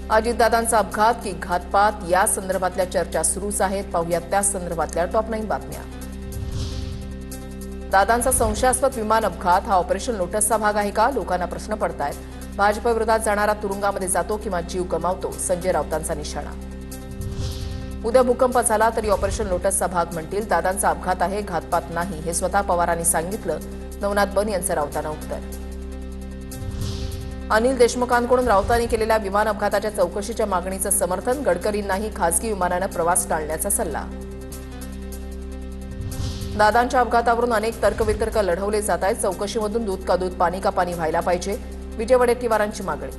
अजितदादांचा अपघात की घातपात या संदर्भातल्या चर्चा सुरूच आहेत. पाहूयात त्या संदर्भातल्या टॉप 9 बातम्या. दादांचा संशयास्पद विमान अपघात हा ऑपरेशन लोटसचा भाग आहे का? लोकांना प्रश्न पडतायत. भाजपविरोधात जाणारा तुरुंगामध्ये जातो किंवा जीव गमावतो, संजय राऊतांचा निशाणा. उद्या भूकंप झाला तरी ऑपरेशन लोटसचा भाग म्हणतील. दादांचा अपघात आहे, घातपात नाही, हे स्वतः पवारांनी सांगितलं. नवनाथ बन यांचं राऊतांना उत्तर. अनिल देशमुखांकडून राऊतांनी केलेल्या विमान अपघाताच्या चौकशीच्या मागणीचं समर्थन. गडकरींनाही खासगी विमानानं प्रवास टाळण्याचा सल्ला. दादांच्या अपघातावरून अनेक तर्कवितर्क लढवले जात आहेत. चौकशीमधून दूध का दूध, पाणी का पाणी व्हायला पाहिजे, विजय वडेट्टीवारांची मागणी.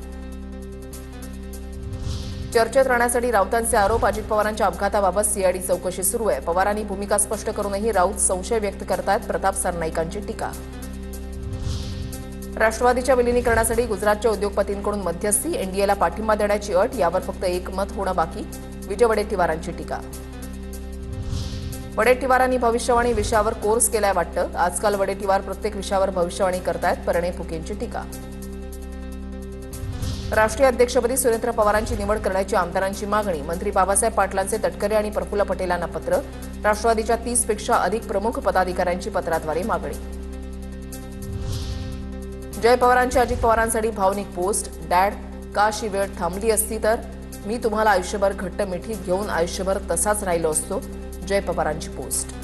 चर्चेत राहण्यासाठी राऊतांचे आरोप. अजित पवारांच्या अपघाताबाबत सीआयडी चौकशी सुरू आहे. पवारांनी भूमिका स्पष्ट करूनही राऊत संशय व्यक्त करतायत. प्रताप सरनाईकांची टीका. राष्ट्रवादीच्या विलिनीकरणासाठी गुजरातच्या उद्योगपतींकडून मध्यस्थी. एनडीएला पाठिंबा देण्याची अट, यावर फक्त एकमत होणं बाकी, विजय वडेट्टीवारांची टीका. वडेट्टीवारांनी भविष्यवाणी विषयावर कोर्स केलाय वाटतं. आजकाल वडेट्टीवार प्रत्येक विषयावर भविष्यवाणी करतायत, परिणय फुकेंची टीका. राष्ट्रीय अध्यक्षपदी सुरेंद्र पवारांची निवड करण्याची आमदारांची मागणी. मंत्री बाबासाहेब पाटलांचे तटकरे आणि प्रफुल्ल पटेलांना पत्र. राष्ट्रवादीच्या 30 पेक्षा अधिक प्रमुख पदाधिकाऱ्यांची पत्राद्वारे मागणी. जय पवारांची अजित पवारांसाठी भावनिक पोस्ट. डॅड, का अशी वेळ थांबली असती तर मी तुम्हाला आयुष्यभर घट्ट मिठीत घेऊन आयुष्यभर तसाच राहिलो असतो. जय पवारांची पोस्ट.